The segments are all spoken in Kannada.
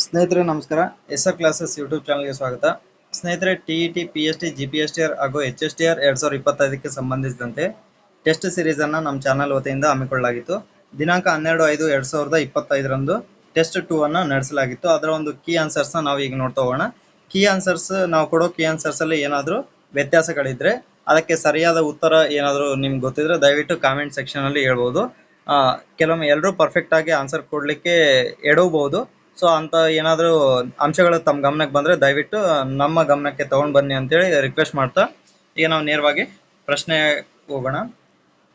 ಸ್ನೇಹಿತರೆ ನಮಸ್ಕಾರ. ಎಸ್ಆರ್ ಕ್ಲಾಸಸ್ ಯೂಟ್ಯೂಬ್ ಚಾನಲ್ಗೆ ಸ್ವಾಗತ. ಸ್ನೇಹಿತರೆ, ಟಿಇಟಿ, ಪಿಎಸ್ಟಿ, ಜಿಪಿಎಸ್ಟಿಆರ್ ಹಾಗೂ ಎಚ್ಎಸ್ಟಿಆರ್ 2025ಕ್ಕೆ ಸಂಬಂಧಿಸಿದಂತೆ ಟೆಸ್ಟ್ ಸಿರೀಸ್ ಅನ್ನು ನಮ್ಮ ಚಾನಲ್ ವತಿಯಿಂದ ಹಮ್ಮಿಕೊಳ್ಳಲಾಗಿತ್ತು. ದಿನಾಂಕ 12/5/2025ರಂದು ಟೆಸ್ಟ್ 2 ಅನ್ನು ನಡೆಸಲಾಗಿತ್ತು. ಅದರ ಒಂದು ಕೀ ಆನ್ಸರ್ಸ್ ನಾವು ಈಗ ನೋಡ್ತಾ ಹೋಗೋಣ. ಕೀ ಆನ್ಸರ್ಸ್ ನಾವು ಕೊಡೋ ಕೀ ಆನ್ಸರ್ಸ್ ಅಲ್ಲಿ ಏನಾದರೂ ವ್ಯತ್ಯಾಸಗಳಿದ್ರೆ, ಅದಕ್ಕೆ ಸರಿಯಾದ ಉತ್ತರ ಏನಾದರೂ ನಿಮ್ಗೆ ಗೊತ್ತಿದ್ರೆ ದಯವಿಟ್ಟು ಕಾಮೆಂಟ್ ಸೆಕ್ಷನ್ ಅಲ್ಲಿ ಹೇಳ್ಬೋದು. ಕೆಲವೊಮ್ಮೆ ಎಲ್ಲರೂ ಪರ್ಫೆಕ್ಟ್ ಆಗಿ ಆನ್ಸರ್ ಕೊಡ್ಲಿಕ್ಕೆ ಎಡವಬಹುದು. ಸೊ ಅಂತ ಏನಾದರೂ ಅಂಶಗಳು ತಮ್ಮ ಗಮನಕ್ಕೆ ಬಂದ್ರೆ ದಯವಿಟ್ಟು ನಮ್ಮ ಗಮನಕ್ಕೆ ತಗೊಂಡ್ ಬನ್ನಿ ಅಂತೇಳಿ ರಿಕ್ವೆಸ್ಟ್ ಮಾಡ್ತಾ ಈಗ ನಾವು ನೇರವಾಗಿ ಪ್ರಶ್ನೆ ಹೋಗೋಣ.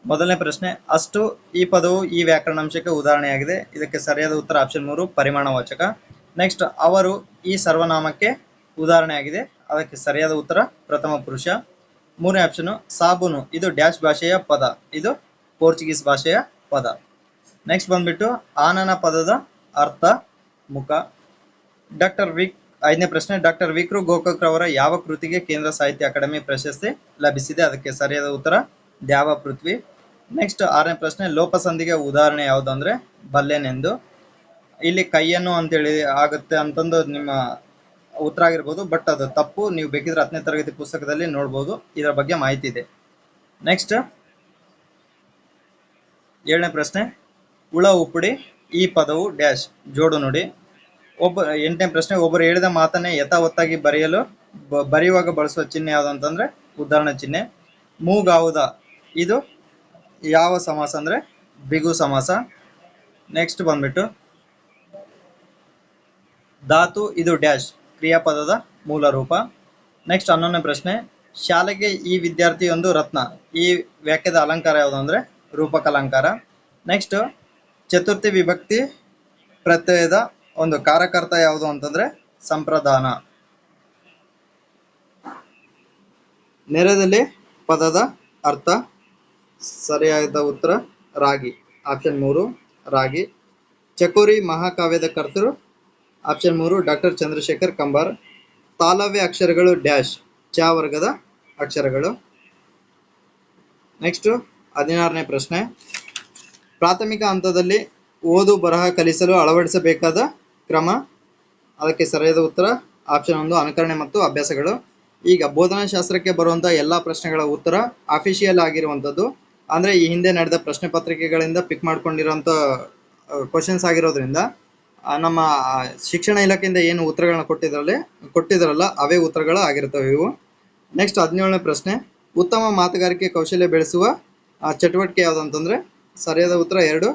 ಮೊದಲನೇ ಪ್ರಶ್ನೆ, ಅಷ್ಟು ಈ ಪದವು ಈ ವ್ಯಾಕರಣಾಂಶಕ್ಕೆ ಉದಾಹರಣೆಯಾಗಿದೆ. ಇದಕ್ಕೆ ಸರಿಯಾದ ಉತ್ತರ ಆಪ್ಷನ್ 3 ಪರಿಮಾಣವಾಚಕ. ನೆಕ್ಸ್ಟ್, ಅವರು ಈ ಸರ್ವನಾಮಕ್ಕೆ ಉದಾಹರಣೆಯಾಗಿದೆ. ಅದಕ್ಕೆ ಸರಿಯಾದ ಉತ್ತರ ಪ್ರಥಮ ಪುರುಷ. ಮೂರನೇ ಆಪ್ಷನ್, ಸಾಬೂನು ಇದು ಡ್ಯಾಶ್ ಭಾಷೆಯ ಪದ, ಇದು ಪೋರ್ಚುಗೀಸ್ ಭಾಷೆಯ ಪದ. ನೆಕ್ಸ್ಟ್ ಬಂದ್ಬಿಟ್ಟು ಆನನ ಪದದ ಅರ್ಥ ಮುಖ. ಐದನೇ ಪ್ರಶ್ನೆ, ಡಾಕ್ಟರ್ ವಿಕ್ರು ಗೋಕಾಕ್ ರವರ ಯಾವ ಕೃತಿಗೆ ಕೇಂದ್ರ ಸಾಹಿತ್ಯ ಅಕಾಡೆಮಿ ಪ್ರಶಸ್ತಿ ಲಭಿಸಿದೆ? ಅದಕ್ಕೆ ಸರಿಯಾದ ಉತ್ತರ ದ್ಯಾವ ಪೃಥ್ವಿ. ನೆಕ್ಸ್ಟ್ ಆರನೇ ಪ್ರಶ್ನೆ, ಲೋಪಸಂಧಿಗೆ ಉದಾಹರಣೆ ಯಾವುದು ಅಂದ್ರೆ ಬಲ್ಲೆನೆಂದು. ಇಲ್ಲಿ ಕೈಯನ್ನು ಅಂತೇಳಿ ಆಗುತ್ತೆ ಅಂತಂದು ನಿಮ್ಮ ಉತ್ತರ ಆಗಿರ್ಬೋದು, ಬಟ್ ಅದು ತಪ್ಪು. ನೀವು ಬೇಕಿದ್ರೆ 10ನೇ ತರಗತಿ ಪುಸ್ತಕದಲ್ಲಿ ನೋಡ್ಬೋದು, ಇದರ ಬಗ್ಗೆ ಮಾಹಿತಿ ಇದೆ. ನೆಕ್ಸ್ಟ್ 7ನೇ ಪ್ರಶ್ನೆ, ಉಳ ಉಪ್ಪುಡಿ ಈ ಪದವು ಡ್ಯಾಶ್ ಜೋಡು ನುಡಿ. 8ನೇ ಪ್ರಶ್ನೆ, ಒಬ್ಬರು ಹೇಳಿದ ಮಾತನ್ನೇ ಯಥಾವತ್ತಾಗಿ ಬರೆಯುವಾಗ ಬಳಸುವ ಚಿಹ್ನೆ ಯಾವುದು ಅಂತಂದ್ರೆ ಉದಾಹರಣೆ ಚಿಹ್ನೆ. ಮೂಗಾವುದ ಇದು ಯಾವ ಸಮಾಸ ಅಂದ್ರೆ ಬಿಗು ಸಮಾಸ. ನೆಕ್ಸ್ಟ್ ಬಂದ್ಬಿಟ್ಟು ಧಾತು ಇದು ಡ್ಯಾಶ್ ಕ್ರಿಯಾಪದದ ಮೂಲ ರೂಪ. ನೆಕ್ಸ್ಟ್ 11ನೇ ಪ್ರಶ್ನೆ, ಶಾಲೆಗೆ ಈ ವಿದ್ಯಾರ್ಥಿಯೊಂದು ರತ್ನ ಈ ವಾಕ್ಯದ ಅಲಂಕಾರ ಯಾವುದು ಅಂದ್ರೆ ರೂಪಕಲಂಕಾರ. ನೆಕ್ಸ್ಟ್ ಚತುರ್ಥಿ ವಿಭಕ್ತಿ ಪ್ರತ್ಯಯದ ಒಂದು ಕಾರಕರ್ತ ಯಾವುದು ಅಂತಂದ್ರೆ ಸಂಪ್ರದಾನ. ನೆರದಲ್ಲಿ ಪದದ ಅರ್ಥ ಸರಿಯಾದ ಉತ್ತರ ರಾಗಿ, ಆಪ್ಷನ್ 3 ರಾಗಿ. ಚಕೋರಿ ಮಹಾಕಾವ್ಯದ ಕರ್ತರು ಆಪ್ಷನ್ 3 ಡಾಕ್ಟರ್ ಚಂದ್ರಶೇಖರ್ ಕಂಬಾರ್. ತಾಲವ್ಯ ಅಕ್ಷರಗಳು ಡ್ಯಾಶ್ ಚ ವರ್ಗದ ಅಕ್ಷರಗಳು. ನೆಕ್ಸ್ಟ್ 16ನೇ ಪ್ರಶ್ನೆ, ಪ್ರಾಥಮಿಕ ಹಂತದಲ್ಲಿ ಓದು ಬರಹ ಕಲಿಸಲು ಅಳವಡಿಸಬೇಕಾದ ಕ್ರಮ. ಅದಕ್ಕೆ ಸರಿಯಾದ ಉತ್ತರ ಆಪ್ಷನ್ 1 ಅನುಕರಣೆ ಮತ್ತು ಅಭ್ಯಾಸಗಳು. ಈಗ ಬೋಧನಾಶಾಸ್ತ್ರಕ್ಕೆ ಬರುವಂತಹ ಎಲ್ಲಾ ಪ್ರಶ್ನೆಗಳ ಉತ್ತರ ಅಫಿಷಿಯಲ್ ಆಗಿರುವಂತದ್ದು, ಅಂದ್ರೆ ಈ ಹಿಂದೆ ನಡೆದ ಪ್ರಶ್ನೆ ಪತ್ರಿಕೆಗಳಿಂದ ಪಿಕ್ ಮಾಡ್ಕೊಂಡಿರುವಂತ ಕ್ವಶನ್ಸ್ ಆಗಿರೋದ್ರಿಂದ ನಮ್ಮ ಶಿಕ್ಷಣ ಇಲಾಖೆಯಿಂದ ಏನು ಉತ್ತರಗಳನ್ನ ಕೊಟ್ಟಿದ್ರಲ್ಲ ಅವೇ ಉತ್ತರಗಳು ಆಗಿರ್ತವೆ ಇವು. ನೆಕ್ಸ್ಟ್ 17ನೇ ಪ್ರಶ್ನೆ, ಉತ್ತಮ ಮಾತುಗಾರಿಕೆ ಕೌಶಲ್ಯ ಬೆಳೆಸುವ ಚಟುವಟಿಕೆ ಯಾವುದು ಅಂತಂದ್ರೆ ಸರಿಯಾದ ಉತ್ತರ 2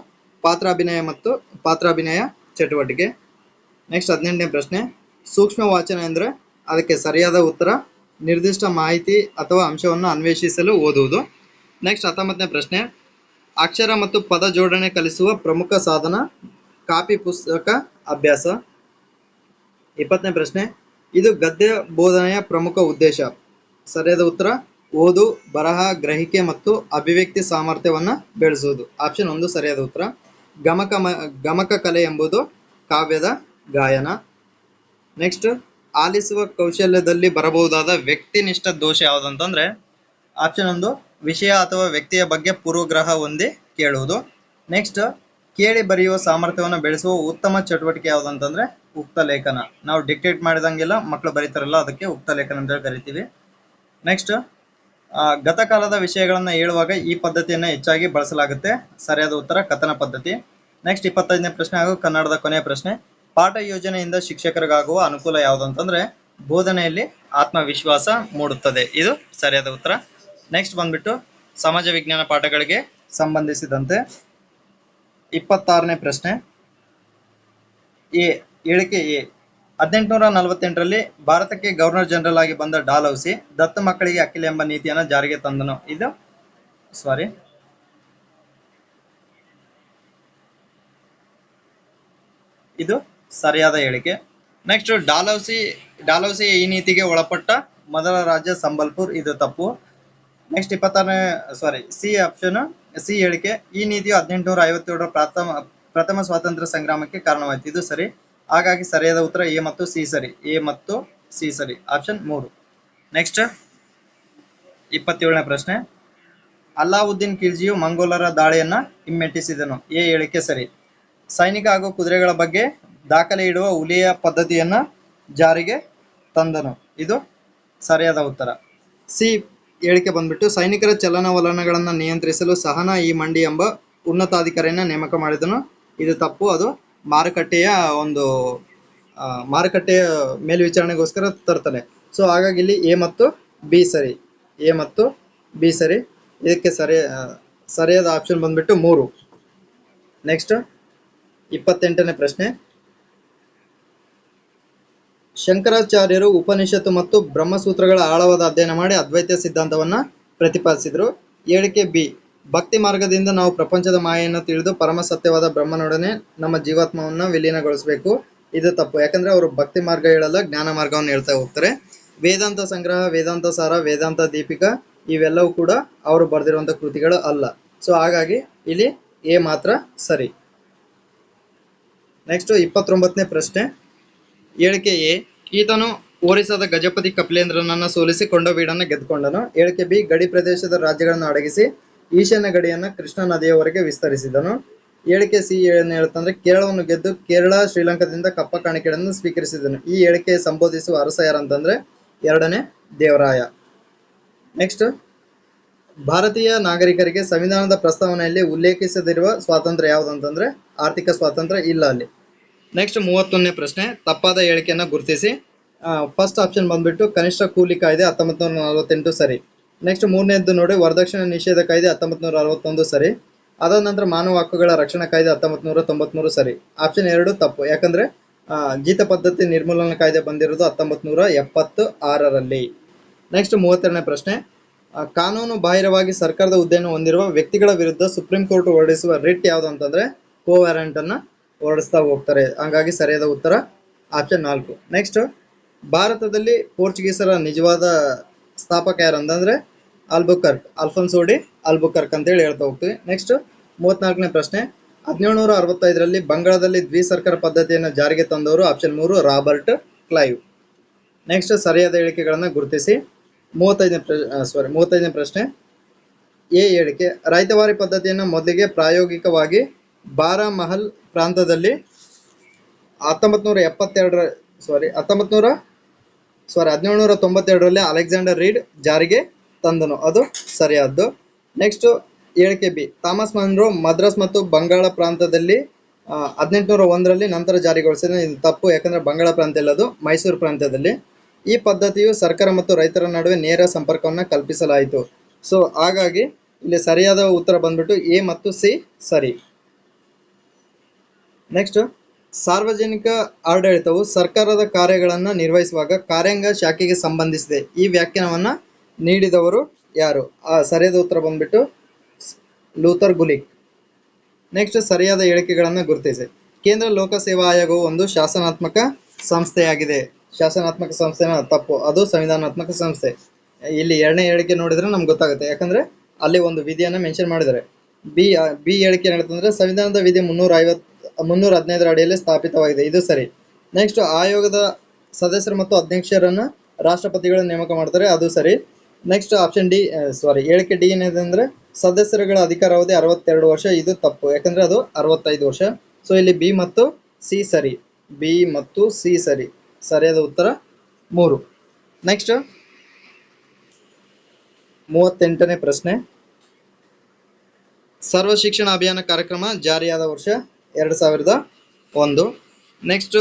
ಪಾತ್ರಾಭಿನಯ ಚಟುವಟಿಕೆ. ನೆಕ್ಸ್ಟ್ 18ನೇ ಪ್ರಶ್ನೆ, ಸೂಕ್ಷ್ಮ ವಾಚನ ಅಂದ್ರೆ ಅದಕ್ಕೆ ಸರಿಯಾದ ಉತ್ತರ ನಿರ್ದಿಷ್ಟ ಮಾಹಿತಿ ಅಥವಾ ಅಂಶವನ್ನು ಅನ್ವೇಷಿಸಲು ಓದುವುದು. ನೆಕ್ಸ್ಟ್ 19ನೇ ಪ್ರಶ್ನೆ, ಅಕ್ಷರ ಮತ್ತು ಪದ ಜೋಡಣೆ ಕಲಿಸುವ ಪ್ರಮುಖ ಸಾಧನ ಕಾಪಿ ಪುಸ್ತಕ ಅಭ್ಯಾಸ. 20ನೇ ಪ್ರಶ್ನೆ, ಇದು ಗದ್ಯ ಬೋಧನೆಯ ಪ್ರಮುಖ ಉದ್ದೇಶ. ಸರಿಯಾದ ಉತ್ತರ ಓದು ಬರಹ ಗ್ರಹಿಕೆ ಮತ್ತು ಅಭಿವ್ಯಕ್ತಿ ಸಾಮರ್ಥ್ಯವನ್ನ ಬೆಳೆಸುವುದು, ಆಪ್ಷನ್ 1 ಸರಿಯಾದ ಉತ್ತರ. ಗಮಕ ಕಲೆ ಎಂಬುದು ಕಾವ್ಯದ ಗಾಯನ. ನೆಕ್ಸ್ಟ್, ಆಲಿಸುವ ಕೌಶಲ್ಯದಲ್ಲಿ ಬರಬಹುದಾದ ವ್ಯಕ್ತಿನಿಷ್ಠ ದೋಷ ಯಾವುದಂತಂದ್ರೆ ಆಪ್ಷನ್ 1 ವಿಷಯ ಅಥವಾ ವ್ಯಕ್ತಿಯ ಬಗ್ಗೆ ಪೂರ್ವಗ್ರಹ ಹೊಂದಿ ಕೇಳುವುದು. ನೆಕ್ಸ್ಟ್, ಕೇಳಿ ಬರೆಯುವ ಸಾಮರ್ಥ್ಯವನ್ನು ಬೆಳೆಸುವ ಉತ್ತಮ ಚಟುವಟಿಕೆ ಯಾವುದಂತಂದ್ರೆ ಉಕ್ತ ಲೇಖನ. ನಾವು ಡಿಕ್ಟೇಟ್ ಮಾಡಿದಂಗೆಲ್ಲ ಮಕ್ಕಳು ಬರೀತಾರಲ್ಲ, ಅದಕ್ಕೆ ಉಕ್ತ ಲೇಖನ ಅಂತ ಕರಿತೀವಿ. ನೆಕ್ಸ್ಟ್, ಗತಕಾಲದ ವಿಷಯಗಳನ್ನ ಹೇಳುವಾಗ ಈ ಪದ್ಧತಿಯನ್ನ ಹೆಚ್ಚಾಗಿ ಬಳಸಲಾಗುತ್ತೆ. ಸರಿಯಾದ ಉತ್ತರ ಕಥನ ಪದ್ಧತಿ. ನೆಕ್ಸ್ಟ್ 25ನೇ ಪ್ರಶ್ನೆ ಹಾಗೂ ಕನ್ನಡದ ಕೊನೆಯ ಪ್ರಶ್ನೆ, ಪಾಠ ಯೋಜನೆಯಿಂದ ಶಿಕ್ಷಕರಿಗಾಗುವ ಅನುಕೂಲ ಯಾವುದಂತಂದ್ರೆ ಬೋಧನೆಯಲ್ಲಿ ಆತ್ಮವಿಶ್ವಾಸ ಮೂಡುತ್ತದೆ, ಇದು ಸರಿಯಾದ ಉತ್ತರ. ನೆಕ್ಸ್ಟ್ ಬಂದ್ಬಿಟ್ಟು ಸಮಾಜ ವಿಜ್ಞಾನ ಪಾಠಗಳಿಗೆ ಸಂಬಂಧಿಸಿದಂತೆ 26ನೇ ಪ್ರಶ್ನೆ, ಹೇಳಿಕೆ ಎ, 1848ರಲ್ಲಿ ಭಾರತಕ್ಕೆ ಗವರ್ನರ್ ಜನರಲ್ ಆಗಿ ಬಂದ ಡಾಲ್ಹೌಸಿ ದತ್ತು ಮಕ್ಕಳಿಗೆ ಅಖಿಲ ಎಂಬ ನೀತಿಯನ್ನು ಜಾರಿಗೆ ತಂದನು. ಇದು ಸರಿಯಾದ ಹೇಳಿಕೆ. ನೆಕ್ಸ್ಟ್, ಡಾಲ್ಹೌಸಿ ಈ ನೀತಿಗೆ ಒಳಪಟ್ಟ ಮೊದಲ ರಾಜ್ಯ ಸಂಬಲ್ಪುರ್, ಇದು ತಪ್ಪು. ನೆಕ್ಸ್ಟ್ ಸಿ ಆಪ್ಷನ್, ಸಿ ಹೇಳಿಕೆ, ಈ ನೀತಿಯು 1857ರ ಪ್ರಥಮ ಸ್ವಾತಂತ್ರ್ಯ ಸಂಗ್ರಾಮಕ್ಕೆ ಕಾರಣವಾಯಿತು, ಇದು ಸರಿ. ಹಾಗಾಗಿ ಸರಿಯಾದ ಉತ್ತರ ಎ ಮತ್ತು ಸಿ ಸರಿ, ಆಪ್ಷನ್ 3. ನೆಕ್ಸ್ಟ್ 27ನೇ ಪ್ರಶ್ನೆ, ಅಲ್ಲಾವುದ್ದೀನ್ ಖಿಲ್ಜಿಯು ಮಂಗೋಲರ ದಾಳಿಯನ್ನ ಹಿಮ್ಮೆಟ್ಟಿಸಿದನು. ಎ ಹೇಳಿಕೆ ಸರಿ. ಸೈನಿಕ ಹಾಗೂ ಕುದುರೆಗಳ ಬಗ್ಗೆ ದಾಖಲೆ ಇಡುವ ಹುಲಿಯ ಪದ್ಧತಿಯನ್ನ ಜಾರಿಗೆ ತಂದನು. ಇದು ಸರಿಯಾದ ಉತ್ತರ. ಸಿ ಹೇಳಿಕೆ ಬಂದ್ಬಿಟ್ಟು ಸೈನಿಕರ ಚಲನವಲನಗಳನ್ನು ನಿಯಂತ್ರಿಸಲು ಸಹನಾ ಇ ಮಂಡಿ ಎಂಬ ಉನ್ನತಾಧಿಕಾರಿಯನ್ನ ನೇಮಕ ಮಾಡಿದನು. ಇದು ತಪ್ಪು. ಅದು ಮಾರುಕಟ್ಟೆಯ ಒಂದು ಮಾರುಕಟ್ಟೆಯ ಮೇಲ್ವಿಚಾರಣೆಗೋಸ್ಕರ ತರ್ತಾನೆ. ಸೊ ಹಾಗಾಗಿ ಇಲ್ಲಿ ಎ ಮತ್ತು ಬಿ ಸರಿ. ಎ ಮತ್ತು ಬಿ ಸರಿ. ಇದಕ್ಕೆ ಸರಿಯಾದ ಆಪ್ಷನ್ ಬಂದ್ಬಿಟ್ಟು 3. ನೆಕ್ಸ್ಟ್ 28ನೇ ಪ್ರಶ್ನೆ. ಶಂಕರಾಚಾರ್ಯರು ಉಪನಿಷತ್ತು ಮತ್ತು ಬ್ರಹ್ಮಸೂತ್ರಗಳ ಆಳವಾದ ಅಧ್ಯಯನ ಮಾಡಿ ಅದ್ವೈತ ಸಿದ್ಧಾಂತವನ್ನ ಪ್ರತಿಪಾದಿಸಿದರು. ಹೇಳಿಕೆ ಬಿ. ಭಕ್ತಿ ಮಾರ್ಗದಿಂದ ನಾವು ಪ್ರಪಂಚದ ಮಾಯೆಯನ್ನು ತಿಳಿದು ಪರಮ ಸತ್ಯವಾದ ಬ್ರಹ್ಮನೊಡನೆ ನಮ್ಮ ಜೀವಾತ್ಮವನ್ನ ವಿಲೀನಗೊಳಿಸಬೇಕು. ಇದು ತಪ್ಪು. ಯಾಕಂದ್ರೆ ಅವರು ಭಕ್ತಿ ಮಾರ್ಗ ಹೇಳಲ್ಲ, ಜ್ಞಾನ ಮಾರ್ಗವನ್ನು ಹೇಳ್ತಾ ಹೋಗ್ತಾರೆ. ವೇದಾಂತ ಸಂಗ್ರಹ, ವೇದಾಂತ ಸಾರ, ವೇದಾಂತ ದೀಪಿಕಾ ಇವೆಲ್ಲವೂ ಕೂಡ ಅವರು ಬರೆದಿರುವಂತಹ ಕೃತಿಗಳು ಅಲ್ಲ. ಸೊ ಹಾಗಾಗಿ ಇಲ್ಲಿ ಎ ಮಾತ್ರ ಸರಿ. ನೆಕ್ಸ್ಟ್ 29ನೇ ಪ್ರಶ್ನೆ. ಹೇಳಿಕೆ ಎ. ಈತನು ಒರಿಸ್ಸಾದ ಗಜಪತಿ ಕಪಿಲೇಂದ್ರನನ್ನ ಸೋಲಿಸಿ ಕೊಂಡವೀಡನ್ನು ಗೆದ್ದುಕೊಂಡನು. ಹೇಳಿಕೆ ಬಿ. ಗಡಿ ಪ್ರದೇಶದ ರಾಜ್ಯಗಳನ್ನು ಅಡಗಿಸಿ ಈಶಾನ್ಯ ಗಡಿಯನ್ನ ಕೃಷ್ಣಾ ನದಿಯವರೆಗೆ ವಿಸ್ತರಿಸಿದನು. ಹೇಳಿಕೆ ಸಿ ಏನು ಹೇಳುತ್ತಂದ್ರೆ ಕೇರಳವನ್ನು ಗೆದ್ದು ಕೇರಳ ಶ್ರೀಲಂಕಾದಿಂದ ಕಪ್ಪ ಕಾಣಿಕೆಗಳನ್ನು ಸ್ವೀಕರಿಸಿದನು. ಈ ಹೇಳಿಕೆ ಸಂಬೋಧಿಸುವ ಅರಸ ಯಾರಂತಂದ್ರೆ 2ನೇ ದೇವರಾಯ. ನೆಕ್ಸ್ಟ್ ಭಾರತೀಯ ನಾಗರಿಕರಿಗೆ ಸಂವಿಧಾನದ ಪ್ರಸ್ತಾವನೆಯಲ್ಲಿ ಉಲ್ಲೇಖಿಸದಿರುವ ಸ್ವಾತಂತ್ರ್ಯ ಯಾವುದಂತಂದ್ರೆ ಆರ್ಥಿಕ ಸ್ವಾತಂತ್ರ್ಯ ಇಲ್ಲ ಅಲ್ಲಿ. ನೆಕ್ಸ್ಟ್ 31ನೇ ಪ್ರಶ್ನೆ. ತಪ್ಪಾದ ಹೇಳಿಕೆಯನ್ನ ಗುರುತಿಸಿ. ಫಸ್ಟ್ ಆಪ್ಷನ್ ಬಂದ್ಬಿಟ್ಟು ಕನಿಷ್ಠ ಕೂಲಿ ಕಾಯ್ದೆ 1948 ಸರಿ. ನೆಕ್ಸ್ಟ್ 3ನೇದ್ದು ನೋಡಿ ವರದಕ್ಷಿಣೆ ನಿಷೇಧ ಕಾಯ್ದೆ 1961 ಸರಿ. ಅದಾದ ನಂತರ ಮಾನವ ಹಕ್ಕುಗಳ ರಕ್ಷಣಾ ಕಾಯ್ದೆ 1993 ಸರಿ. ಆಪ್ಷನ್ 2 ತಪ್ಪು. ಯಾಕಂದ್ರೆ ಜೀತ ಪದ್ಧತಿ ನಿರ್ಮೂಲನಾ ಕಾಯ್ದೆ ಬಂದಿರೋದು 1976ರಲ್ಲಿ. ನೆಕ್ಸ್ಟ್ 32ನೇ ಪ್ರಶ್ನೆ. ಕಾನೂನು ಬಾಹಿರವಾಗಿ ಸರ್ಕಾರದ ಹುದ್ದೆಯನ್ನು ಹೊಂದಿರುವ ವ್ಯಕ್ತಿಗಳ ವಿರುದ್ಧ ಸುಪ್ರೀಂ ಕೋರ್ಟ್ ಹೊರಡಿಸುವ ರಿಟ್ ಯಾವುದು ಅಂತಂದ್ರೆ ಕೋ ವ್ಯಾರೆಂಟ್ ಅನ್ನ ಹೊರಡಿಸ್ತಾ ಹೋಗ್ತಾರೆ. ಹಾಗಾಗಿ ಸರಿಯಾದ ಉತ್ತರ ಆಪ್ಷನ್ 4. ನೆಕ್ಸ್ಟ್ ಭಾರತದಲ್ಲಿ ಪೋರ್ಚುಗೀಸರ ನಿಜವಾದ ಸ್ಥಾಪಕ ಯಾರು ಅಂತಂದ್ರೆ ಅಲ್ಬುಕರ್ಕ್, ಅಲ್ಫೋನ್ಸೋ ಡಿ ಅಲ್ಬುಕರ್ಕ್ ಅಂತ ಹೇಳಿ ಹೇಳ್ತಾ ಹೋಗ್ತೀವಿ. ನೆಕ್ಸ್ಟ್ 34ನೇ ಪ್ರಶ್ನೆ. 1765ರಲ್ಲಿ ಬಂಗಾಳದಲ್ಲಿ ದ್ವಿಸರ್ಕಾರ ಪದ್ಧತಿಯನ್ನು ಜಾರಿಗೆ ತಂದವರು ಆಪ್ಷನ್ 3 ರಾಬರ್ಟ್ ಕ್ಲೈವ್. ನೆಕ್ಸ್ಟ್ ಸರಿಯಾದ ಹೇಳಿಕೆಗಳನ್ನ ಗುರುತಿಸಿ. 35ನೇ ಪ್ರಶ್ನೆ. ಎ ಹೇಳಿಕೆ. ರೈತವಾರಿ ಪದ್ಧತಿಯನ್ನು ಮೊದಲಿಗೆ ಪ್ರಾಯೋಗಿಕವಾಗಿ ಬಾರಾಮಹಲ್ ಪ್ರಾಂತದಲ್ಲಿ 1792ರಲ್ಲಿ ಅಲೆಕ್ಸಾಂಡರ್ ರೀಡ್ ಜಾರಿಗೆ ತಂದನು. ಅದು ಸರಿಯಾದ್ದು. ನೆಕ್ಸ್ಟ್ ಹೇಳಿಕೆ ಬಿ. ಥಾಮಸ್ ಮನ್ರೋ ಮದ್ರಾಸ್ ಮತ್ತು ಬಂಗಾಳ ಪ್ರಾಂತದಲ್ಲಿ 1801ರಲ್ಲಿ ನಂತರ ಜಾರಿಗೊಳಿಸಿದ. ಇದು ತಪ್ಪು. ಯಾಕಂದ್ರೆ ಬಂಗಾಳ ಪ್ರಾಂತ್ಯ ಅಲ್ಲದು ಮೈಸೂರು ಪ್ರಾಂತ್ಯದಲ್ಲಿ. ಈ ಪದ್ಧತಿಯು ಸರ್ಕಾರ ಮತ್ತು ರೈತರ ನಡುವೆ ನೇರ ಸಂಪರ್ಕವನ್ನು ಕಲ್ಪಿಸಲಾಯಿತು. ಸೊ ಹಾಗಾಗಿ ಇಲ್ಲಿ ಸರಿಯಾದ ಉತ್ತರ ಬಂದ್ಬಿಟ್ಟು ಎ ಮತ್ತು ಸಿ ಸರಿ. ನೆಕ್ಸ್ಟ್ ಸಾರ್ವಜನಿಕ ಆಡಳಿತವು ಸರ್ಕಾರದ ಕಾರ್ಯಗಳನ್ನು ನಿರ್ವಹಿಸುವಾಗ ಕಾರ್ಯಾಂಗ ಶಾಖೆಗೆ ಸಂಬಂಧಿಸಿದೆ. ಈ ವ್ಯಾಖ್ಯಾನವನ್ನ ನೀಡಿದವರು ಯಾರು? ಸರಿಯಾದ ಉತ್ತರ ಬಂದ್ಬಿಟ್ಟು ಲೂಥರ್ ಗುಲಿಕ್. ನೆಕ್ಸ್ಟ್ ಸರಿಯಾದ ಹೇಳಿಕೆಗಳನ್ನು ಗುರುತಿಸಿ. ಕೇಂದ್ರ ಲೋಕ ಸೇವಾ ಆಯೋಗವು ಒಂದು ಶಾಸನಾತ್ಮಕ ಸಂಸ್ಥೆಯಾಗಿದೆ. ಶಾಸನಾತ್ಮಕ ಸಂಸ್ಥೆನ ತಪ್ಪು. ಅದು ಸಂವಿಧಾನಾತ್ಮಕ ಸಂಸ್ಥೆ. ಇಲ್ಲಿ 2ನೇ ಹೇಳಿಕೆ ನೋಡಿದ್ರೆ ನಮ್ಗೆ ಗೊತ್ತಾಗುತ್ತೆ. ಯಾಕಂದ್ರೆ ಅಲ್ಲಿ ಒಂದು ವಿಧಿಯನ್ನ ಮೆನ್ಷನ್ ಮಾಡಿದ್ದಾರೆ. ಬಿ ಹೇಳಿಕೆ ಹೇಳ್ತಂದ್ರೆ ಸಂವಿಧಾನದ ವಿಧಿ 315ರ ಅಡಿಯಲ್ಲಿ ಸ್ಥಾಪಿತವಾಗಿದೆ. ಇದು ಸರಿ. ನೆಕ್ಸ್ಟ್ ಆಯೋಗದ ಸದಸ್ಯರು ಮತ್ತು ಅಧ್ಯಕ್ಷರನ್ನ ರಾಷ್ಟ್ರಪತಿಗಳ ನೇಮಕ ಮಾಡ್ತಾರೆ. ಅದು ಸರಿ. ನೆಕ್ಸ್ಟ್ ಆಪ್ಷನ್ ಡಿ ಹೇಳಿಕೆ ಡಿ ಏನಿದೆ ಅಂದ್ರೆ ಸದಸ್ಯರುಗಳ ಅಧಿಕಾರಾವಧಿ 62 ವರ್ಷ. ಇದು ತಪ್ಪು. ಯಾಕಂದ್ರೆ ಅದು 65 ವರ್ಷ. ಸೊ ಇಲ್ಲಿ ಬಿ ಮತ್ತು ಸಿ ಸರಿ. ಬಿ ಮತ್ತು ಸಿ ಸರಿ. ಸರಿಯಾದ ಉತ್ತರ 3. ನೆಕ್ಸ್ಟ್ 38ನೇ ಪ್ರಶ್ನೆ. ಸರ್ವ ಶಿಕ್ಷಣ ಅಭಿಯಾನ ಕಾರ್ಯಕ್ರಮ ಜಾರಿಯಾದ ವರ್ಷ 2001. ನೆಕ್ಸ್ಟ್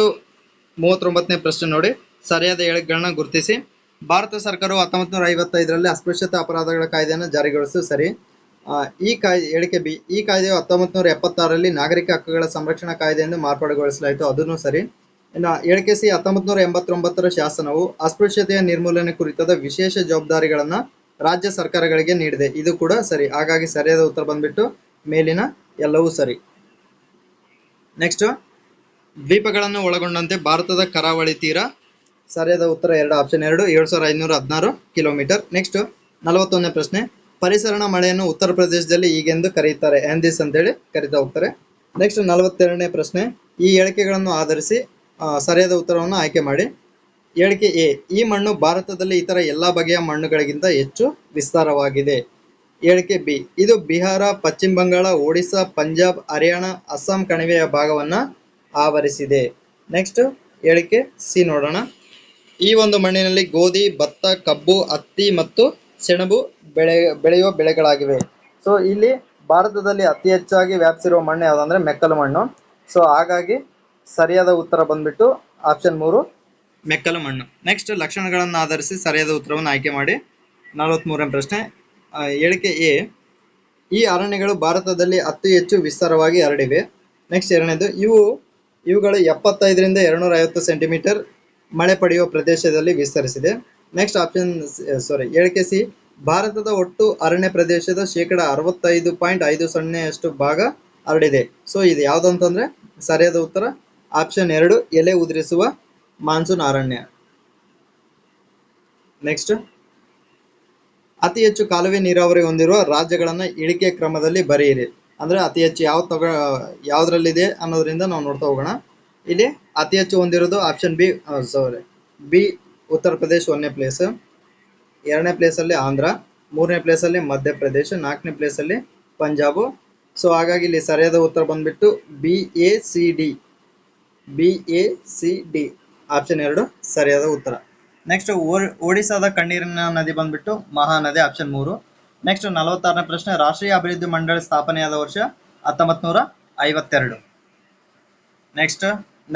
39ನೇ ಪ್ರಶ್ನೆ ನೋಡಿ. ಸರಿಯಾದ ಹೇಳಿಕೆಗಳನ್ನ ಗುರುತಿಸಿ. ಭಾರತ ಸರ್ಕಾರವು 1955ರಲ್ಲಿ ಅಸ್ಪೃಶ್ಯತಾ ಅಪರಾಧಗಳ ಕಾಯ್ದೆಯನ್ನು ಜಾರಿಗೊಳಿಸಿತು. ಸರಿ. ಈ ಹೇಳಿಕೆ ಬಿ. ಈ ಕಾಯ್ದೆಯು 1976ರಲ್ಲಿ ನಾಗರಿಕ ಹಕ್ಕುಗಳ ಸಂರಕ್ಷಣಾ ಕಾಯ್ದೆ ಎಂದು ಮಾರ್ಪಾಡುಗೊಳಿಸಲಾಯಿತು. ಅದನ್ನು ಸರಿ. ಇನ್ನು ಹೇಳಿಕೆ ಸಿ. 1989ರ ಶಾಸನವು ಅಸ್ಪೃಶ್ಯತೆಯ ನಿರ್ಮೂಲನೆ ಕುರಿತಾದ ವಿಶೇಷ ಜವಾಬ್ದಾರಿಗಳನ್ನ ರಾಜ್ಯ ಸರ್ಕಾರಗಳಿಗೆ ನೀಡಿದೆ. ಇದು ಕೂಡ ಸರಿ. ಹಾಗಾಗಿ ಸರಿಯಾದ ಉತ್ತರ ಬಂದ್ಬಿಟ್ಟು ಮೇಲಿನ ಎಲ್ಲವೂ ಸರಿ. ನೆಕ್ಸ್ಟ್ ದ್ವೀಪಗಳನ್ನು ಒಳಗೊಂಡಂತೆ ಭಾರತದ ಕರಾವಳಿ ತೀರ. ಸರಿಯಾದ ಉತ್ತರ 2 ಆಪ್ಷನ್ 2 7516 ಕಿಲೋಮೀಟರ್. ನೆಕ್ಸ್ಟ್ 41ನೇ ಪ್ರಶ್ನೆ. ಪರಿಸರಣ ಮಳೆಯನ್ನು ಉತ್ತರ ಪ್ರದೇಶದಲ್ಲಿ ಹೀಗೆಂದು ಕರೆಯುತ್ತಾರೆ. ಆಂದಿಸ್ ಅಂತೇಳಿ ಕರಿತಾ ಹೋಗ್ತಾರೆ. ನೆಕ್ಸ್ಟ್ 42ನೇ ಪ್ರಶ್ನೆ. ಈ ಹೇಳಿಕೆಗಳನ್ನು ಆಧರಿಸಿ ಸರಿಯಾದ ಉತ್ತರವನ್ನು ಆಯ್ಕೆ ಮಾಡಿ. ಹೇಳಿಕೆ ಎ. ಈ ಮಣ್ಣು ಭಾರತದಲ್ಲಿ ಇತರ ಎಲ್ಲಾ ಬಗೆಯ ಮಣ್ಣುಗಳಿಗಿಂತ ಹೆಚ್ಚು ವಿಸ್ತಾರವಾಗಿದೆ. ಹೇಳಿಕೆ ಬಿ. ಇದು ಬಿಹಾರ, ಪಶ್ಚಿಮ ಬಂಗಾಳ, ಒಡಿಶಾ, ಪಂಜಾಬ್, ಹರಿಯಾಣ, ಅಸ್ಸಾಂ ಕಣಿವೆಯ ಭಾಗವನ್ನ ಆವರಿಸಿದೆ. ನೆಕ್ಸ್ಟ್ ಹೇಳಿಕೆ ಸಿ ನೋಡೋಣ. ಈ ಒಂದು ಮಣ್ಣಿನಲ್ಲಿ ಗೋಧಿ, ಭತ್ತ, ಕಬ್ಬು, ಹತ್ತಿ ಮತ್ತು ಸೆಣಬು ಬೆಳೆಯುವ ಬೆಳೆಗಳಾಗಿವೆ. ಸೊ ಇಲ್ಲಿ ಭಾರತದಲ್ಲಿ ಅತಿ ಹೆಚ್ಚಾಗಿ ವ್ಯಾಪಿಸಿರುವ ಮಣ್ಣು ಯಾವುದಂದ್ರೆ ಮೆಕ್ಕಲು ಮಣ್ಣು. ಸೊ ಹಾಗಾಗಿ ಸರಿಯಾದ ಉತ್ತರ ಬಂದ್ಬಿಟ್ಟು ಆಪ್ಷನ್ 3 ಮೆಕ್ಕಲು ಮಣ್ಣು. ನೆಕ್ಸ್ಟ್ ಲಕ್ಷಣಗಳನ್ನು ಆಧರಿಸಿ ಸರಿಯಾದ ಉತ್ತರವನ್ನು ಆಯ್ಕೆ ಮಾಡಿ. 43ನೇ ಪ್ರಶ್ನೆ, ಹೇಳಿಕೆ ಎ, ಈ ಅರಣ್ಯಗಳು ಭಾರತದಲ್ಲಿ ಅತಿ ಹೆಚ್ಚು ವಿಸ್ತಾರವಾಗಿ ಹರಡಿವೆ. ನೆಕ್ಸ್ಟ್ ಎರಡನೇದು, ಇವುಗಳು 75ರಿಂದ 250 ಸೆಂಟಿಮೀಟರ್ ಮಳೆ ಪಡೆಯುವ ಪ್ರದೇಶದಲ್ಲಿ ವಿಸ್ತರಿಸಿದೆ. ನೆಕ್ಸ್ಟ್ ಹೇಳಿಕೆ ಸಿ, ಭಾರತದ ಒಟ್ಟು ಅರಣ್ಯ ಪ್ರದೇಶದ 65.50% ಭಾಗ ಹರಡಿದೆ. ಸೊ ಇದು ಯಾವ್ದಂತಂದ್ರೆ ಸರಿಯಾದ ಉತ್ತರ ಆಪ್ಷನ್ 2 ಎಲೆ ಉದುರಿಸುವ ಮಾನ್ಸೂನ್ ಅರಣ್ಯ. ನೆಕ್ಸ್ಟ್, ಅತಿ ಹೆಚ್ಚು ಕಾಲುವೆ ನೀರಾವರಿ ಹೊಂದಿರುವ ರಾಜ್ಯಗಳನ್ನ ಇಳಿಕೆ ಕ್ರಮದಲ್ಲಿ ಬರೆಯಿರಿ. ಅಂದ್ರೆ ಅತಿ ಹೆಚ್ಚು ಯಾವ್ದ್ರಲ್ಲಿದೆ ಅನ್ನೋದ್ರಿಂದ ನಾವು ನೋಡ್ತಾ ಹೋಗೋಣ. ಇಲ್ಲಿ ಅತಿ ಹೆಚ್ಚು ಹೊಂದಿರೋದು option B Uttar Pradesh 1ನೇ place, 2ನೇ ಪ್ಲೇಸ್ ಅಲ್ಲಿ ಆಂಧ್ರ, 3ನೇ ಪ್ಲೇಸ್ ಅಲ್ಲಿ ಮಧ್ಯಪ್ರದೇಶ, 4ನೇ ಪ್ಲೇಸ್ ಅಲ್ಲಿ ಪಂಜಾಬ್. ಸೊ ಹಾಗಾಗಿ ಇಲ್ಲಿ ಸರಿಯಾದ ಉತ್ತರ ಬಂದ್ಬಿಟ್ಟು BACD ಆಪ್ಷನ್ 2 ಸರಿಯಾದ ಉತ್ತರ. ನೆಕ್ಸ್ಟ್, ಒಡಿಶಾದ ಕಣ್ಣೀರಿನ ನದಿ ಬಂದ್ಬಿಟ್ಟು ಮಹಾನದಿ ಆಪ್ಷನ್ 3. ನೆಕ್ಸ್ಟ್ 46ನೇ ಪ್ರಶ್ನೆ, ರಾಷ್ಟ್ರೀಯ ಅಭಿವೃದ್ಧಿ ಮಂಡಳಿ ಸ್ಥಾಪನೆಯಾದ ವರ್ಷ 1952. ನೆಕ್ಸ್ಟ್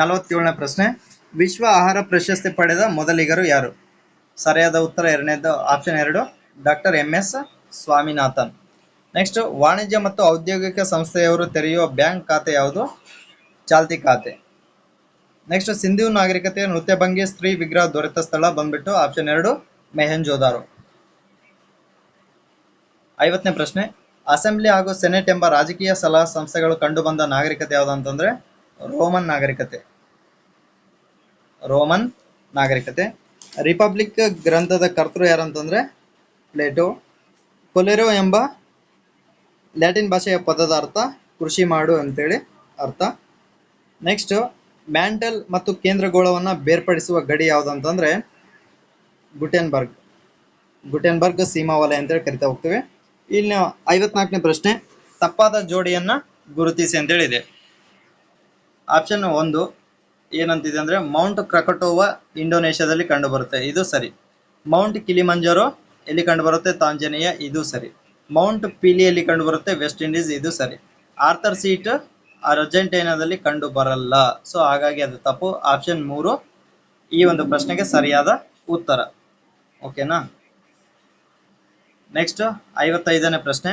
47ನೇ ಪ್ರಶ್ನೆ, ವಿಶ್ವ ಆಹಾರ ಪ್ರಶಸ್ತಿ ಪಡೆದ ಮೊದಲಿಗರು ಯಾರು? ಸರಿಯಾದ ಉತ್ತರ option 2 doctor MS Swaminathan. Next, ವಾಣಿಜ್ಯ ಮತ್ತು ಔದ್ಯೋಗಿಕ ಸಂಸ್ಥೆಯವರು ತೆರೆಯುವ ಬ್ಯಾಂಕ್ ಖಾತೆ ಯಾವುದು? ಚಾಲ್ತಿ ಖಾತೆ. ನೆಕ್ಸ್ಟ್, ಸಿಂಧೂ ನಾಗರಿಕತೆಯ ನೃತ್ಯ ಭಂಗಿ ಸ್ತ್ರೀ ವಿಗ್ರಹ ದೊರೆತ ಸ್ಥಳ ಬಂದ್ಬಿಟ್ಟು ಆಪ್ಷನ್ 2 ಮೆಹೆಂಜೋದಾರೋ. 50ನೇ ಪ್ರಶ್ನೆ, ಅಸೆಂಬ್ಲಿ ಹಾಗೂ ಸೆನೆಟ್ ಎಂಬ ರಾಜಕೀಯ ಸಲಹಾ ಸಂಸ್ಥೆಗಳು ಕಂಡು ಬಂದ ನಾಗರಿಕತೆ ಯಾವುದು ಅಂತಂದ್ರೆ ರೋಮನ್ ನಾಗರಿಕತೆ. ರಿಪಬ್ಲಿಕ್ ಗ್ರಂಥದ ಕರ್ತೃ ಯಾರಂತಂದ್ರೆ ಪ್ಲೇಟೋ. ಕೊಲೆರೋ ಎಂಬ ಲ್ಯಾಟಿನ್ ಭಾಷೆಯ ಪದದ ಅರ್ಥ ಕೃಷಿ ಮಾಡು ಅಂತೇಳಿ ಅರ್ಥ. ನೆಕ್ಸ್ಟ್, ಮ್ಯಾಂಟಲ್ ಮತ್ತು ಕೇಂದ್ರ ಗೋಳವನ್ನ ಬೇರ್ಪಡಿಸುವ ಗಡಿ ಯಾವ್ದಂತಂದ್ರೆ ಗುಟೆನ್ಬರ್ಗ್ ಸೀಮಾ ವಲಯ ಅಂತೇಳಿ ಕರಿತಾ ಹೋಗ್ತೇವೆ. ಇನ್ನು 54ನೇ ಪ್ರಶ್ನೆ, ತಪ್ಪಾದ ಜೋಡಿಯನ್ನ ಗುರುತಿಸಿ ಅಂತೇಳಿ ಇದೆ. ಆಪ್ಷನ್ 1 ಏನಂತಿದೆ ಅಂದ್ರೆ ಮೌಂಟ್ ಕ್ರಕಟೋವಾ ಇಂಡೋನೇಷ್ಯಾದಲ್ಲಿ ಕಂಡು ಬರುತ್ತೆ, ಇದು ಸರಿ. ಮೌಂಟ್ ಕಿಲಿಮಂಜಾರೋ ಎಲ್ಲಿ ಕಂಡು ಬರುತ್ತೆ? ತಾಂಜಾನಿಯಾ, ಇದು ಸರಿ. ಮೌಂಟ್ ಪೀಲಿಯಲ್ಲಿ ಕಂಡು ಬರುತ್ತೆ, ವೆಸ್ಟ್ ಇಂಡೀಸ್, ಇದು ಸರಿ. ಆರ್ಥರ್ ಸೀಟ್ ಅರ್ಜೆಂಟೈನಾದಲ್ಲಿ ಕಂಡು ಬರಲ್ಲ. ಸೊ ಹಾಗಾಗಿ ಅದು ತಪ್ಪು. ಆಪ್ಷನ್ 3 ಈ ಒಂದು ಪ್ರಶ್ನೆಗೆ ಸರಿಯಾದ ಉತ್ತರ. ಓಕೆನಾ? ನೆಕ್ಸ್ಟ್ 55ನೇ ಪ್ರಶ್ನೆ,